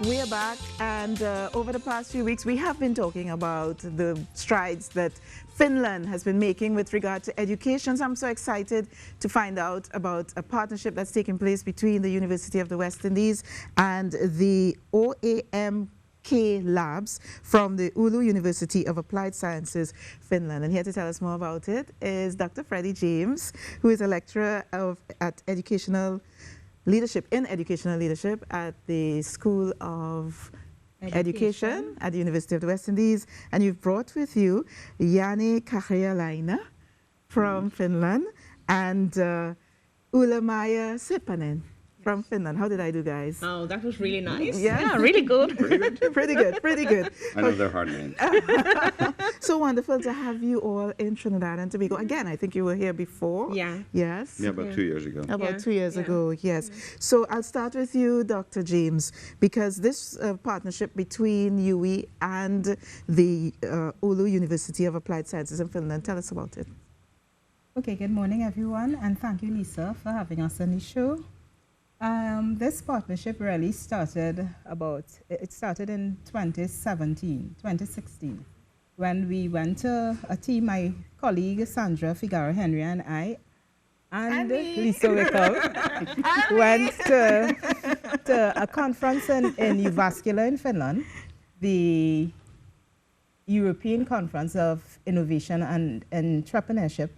We are back, and over the past few weeks, we have been talking about the strides that Finland has been making with regard to education. So I'm so excited to find out about a partnership that's taking place between the University of the West Indies and the OAMK labs from the Oulu University of Applied Sciences, Finland. And here to tell us more about it is Dr. Freddie James, who is a lecturer at educational leadership at the School of Education at the University of the West Indies. And you've brought with you Jani Kahrialaina from Finland and Ulla-Maja Seppänen from Finland. How did I do, guys? Oh, that was really nice. Yeah, really good. Pretty good, pretty good. I know they're hard names. So wonderful to have you all in Trinidad and Tobago. Again, I think you were here before. Yeah. Yes? Yeah, about 2 years ago. About Yeah. 2 years Yeah. ago, yes. So I'll start with you, Dr. James, because this partnership between UWI and the Oulu University of Applied Sciences in Finland, tell us about it. Okay, good morning, everyone, and thank you, Lisa, for having us on the show. This partnership really started in 2016, when we went to a team, my colleague Sandra Figaro-Henry and I, and Lisa Wickham, went to a conference in Jyväskylä in Finland, the European Conference of Innovation and Entrepreneurship,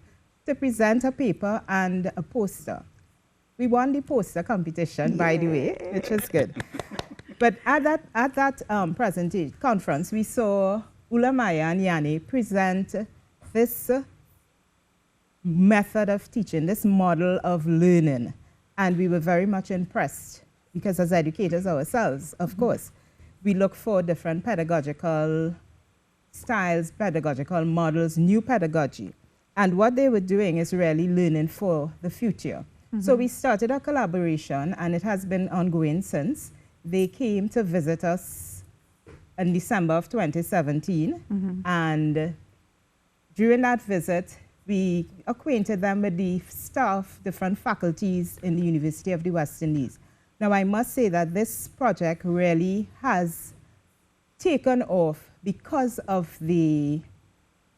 to present a paper and a poster. We won the poster competition, by the way, which was good. But at that presentation conference, we saw Ulla-Maja and Jani present this method of teaching, this model of learning, and we were very much impressed because, as educators ourselves, of course, we look for different pedagogical styles, pedagogical models, new pedagogy, and what they were doing is really learning for the future. So we started a collaboration, and it has been ongoing since. They came to visit us in December of 2017, and during that visit, we acquainted them with the staff, different faculties in the University of the West Indies. Now, I must say that this project really has taken off because of the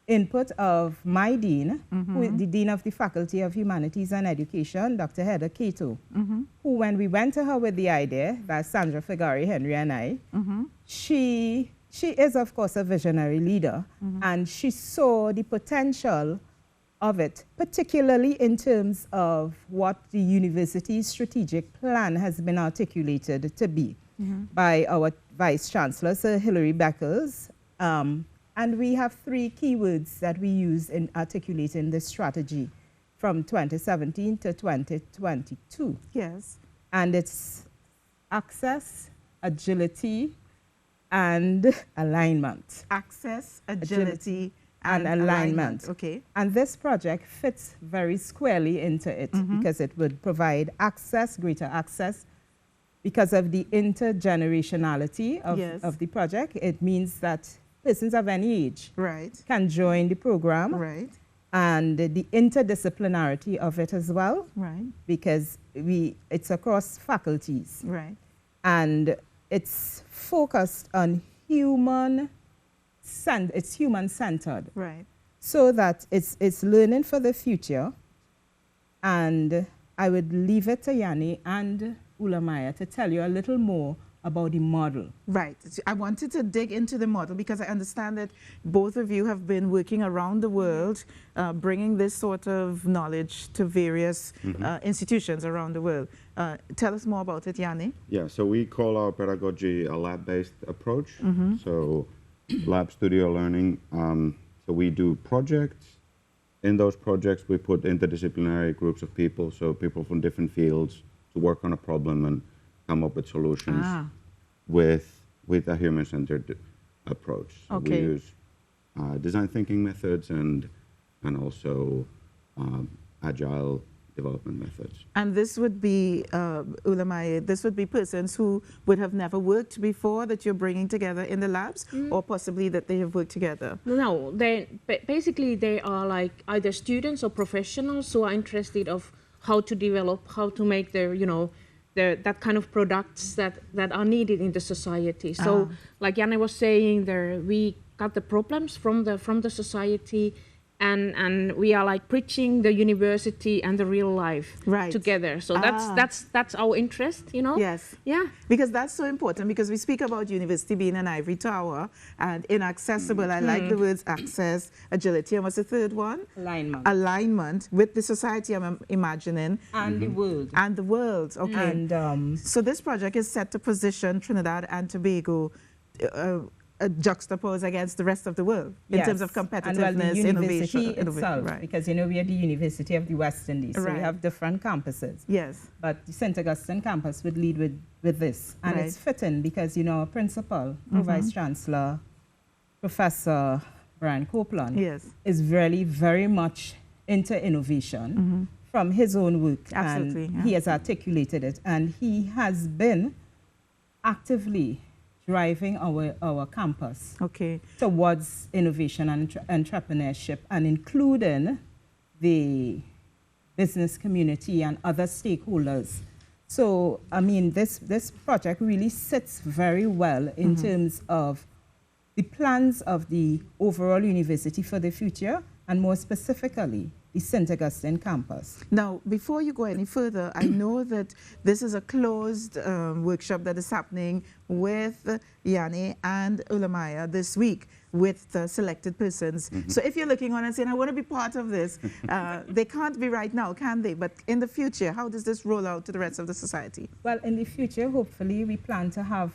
input of my dean, who is the Dean of the Faculty of Humanities and Education, Dr. Heather Cato, who, when we went to her with the idea, that's Sandra Figaro-Henry and I, she is, of course, a visionary leader, and she saw the potential of it, particularly in terms of what the university's strategic plan has been articulated to be by our Vice Chancellor, Sir Hilary Beckles. And we have 3 keywords that we use in articulating this strategy from 2017 to 2022. Yes. And it's access, agility, and alignment. Access, agility, and alignment. Okay. And this project fits very squarely into it because it would provide access, greater access. Because of the intergenerationality of the project, it means that persons of any age can join the program, and the interdisciplinarity of it as well, because it's across faculties, and it's focused on it's human-centered, so that it's learning for the future. And I would leave it to Jani and Ulla-Maja to tell you a little more about the model. Right. I wanted to dig into the model because I understand that both of you have been working around the world, bringing this sort of knowledge to various institutions around the world. Tell us more about it, Jani. Yeah, so we call our pedagogy a lab-based approach. So lab studio learning. So we do projects. In those projects, we put interdisciplinary groups of people, so people from different fields, to work on a problem and come up with solutions with a human-centered approach. So we use design thinking methods and also agile development methods. And this would be, Ulla-Maja, this would be persons who would have never worked before that you're bringing together in the labs, or possibly that they have worked together? No, basically they are like either students or professionals who are interested of how to develop, how to make their, that kind of products that are needed in the society. So, like Janne was saying, we got the problems from the society, and we are like preaching the university and the real life together. So that's our interest, you know. Yes. Yeah. Because that's so important, because we speak about university being an ivory tower and inaccessible. I like the words access, agility, and what's the third one? Alignment. Alignment with the society, I'm imagining. And the world. And the world, okay. And so this project is set to position Trinidad and Tobago juxtaposed against the rest of the world in terms of competitiveness, and the innovation. university itself, because, you know, we are the University of the West Indies, so we have different campuses. Yes. But the St. Augustine campus would lead with this. And it's fitting because, you know, our principal, Vice Chancellor, Professor Brian Copeland, is really very much into innovation from his own work. Absolutely. And he has articulated it. And he has been actively driving our campus towards innovation and entrepreneurship, and including the business community and other stakeholders. So, I mean, this project really sits very well in terms of the plans of the overall university for the future, and more specifically, the St. Augustine campus. Now, before you go any further, I know that this is a closed workshop that is happening with Janne and Ulamaya this week with selected persons. So if you're looking on and saying, I want to be part of this, they can't be right now, can they? But in the future, how does this roll out to the rest of the society? Well, in the future, hopefully, we plan to have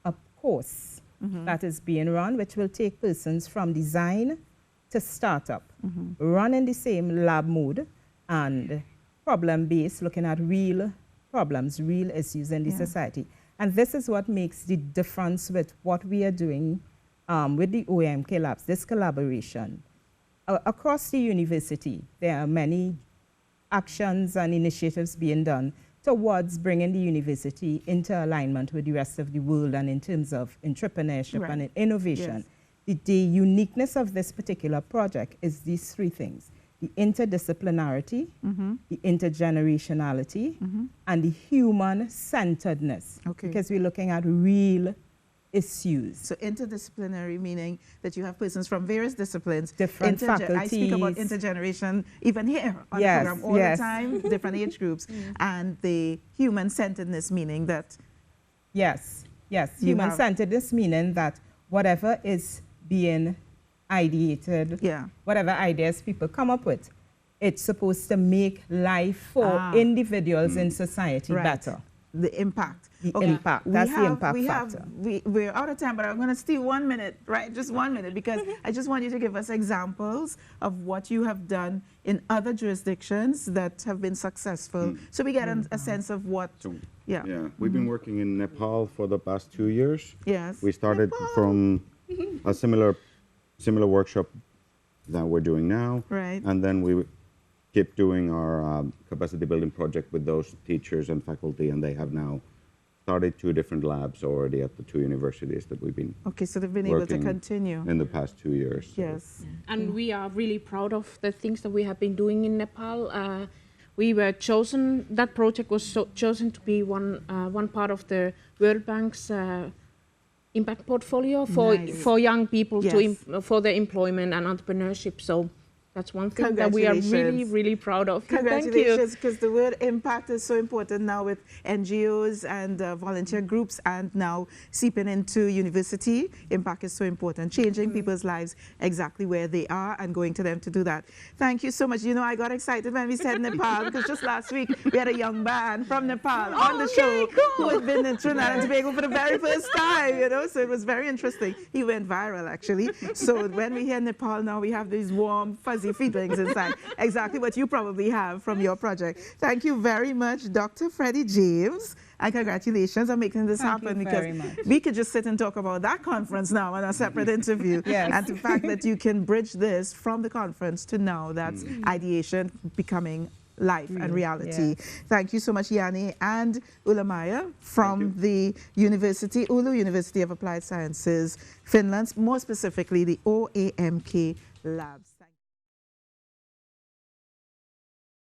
a course that is being run, which will take persons from design to startup, run in the same lab mode and problem-based, looking at real problems, real issues in the society. And this is what makes the difference with what we are doing with the OMK Labs, this collaboration. Across the university, there are many actions and initiatives being done towards bringing the university into alignment with the rest of the world, and in terms of entrepreneurship and innovation. The uniqueness of this particular project is these three things: the interdisciplinarity, the intergenerationality, and the human-centeredness, because we're looking at real issues. So interdisciplinary, meaning that you have persons from various disciplines. Different faculties. I speak about intergeneration even here on the program all the time, different age groups. And the human-centeredness, meaning that... Human-centeredness meaning that whatever is being ideated, whatever ideas people come up with, it's supposed to make life for individuals in society better. The impact. The impact. That's the impact factor. We're out of time, but I'm going to steal 1 minute, right? Just 1 minute, because I just want you to give us examples of what you have done in other jurisdictions that have been successful, so we get a sense of what... We've been working in Nepal for the past 2 years. Yes. We started from a similar workshop that we're doing now. Right. And then we keep doing our capacity building project with those teachers and faculty, and they have now started 2 different labs already at the 2 universities that we've been so they've been able to continue in the past 2 years. Yes. And we are really proud of the things that we have been doing in Nepal. We were chosen, that project was chosen to be one part of the World Bank's impact portfolio for young people for their employment and entrepreneurship. So that's one thing that we are really, really proud of. Congratulations, because the word impact is so important now with NGOs and volunteer groups, and now seeping into university. Impact is so important, changing people's lives exactly where they are and going to them to do that. Thank you so much. You know, I got excited when we said Nepal, because just last week we had a young man from Nepal on the show who had been in Trinidad and Tobago for the very first time, you know, so it was very interesting. He went viral, actually. So when we hear Nepal now, we have these warm, fuzzy feelings inside, exactly what you probably have from your project. Thank you very much, Dr. Freddie James, and congratulations on making this happen, because we could just sit and talk about that conference now in a separate interview. And the fact that you can bridge this from the conference to now, that's ideation becoming life and reality. Thank you so much, Janne and Ulamaya from the university, Oulu University of Applied Sciences, Finland, more specifically the OAMK Labs.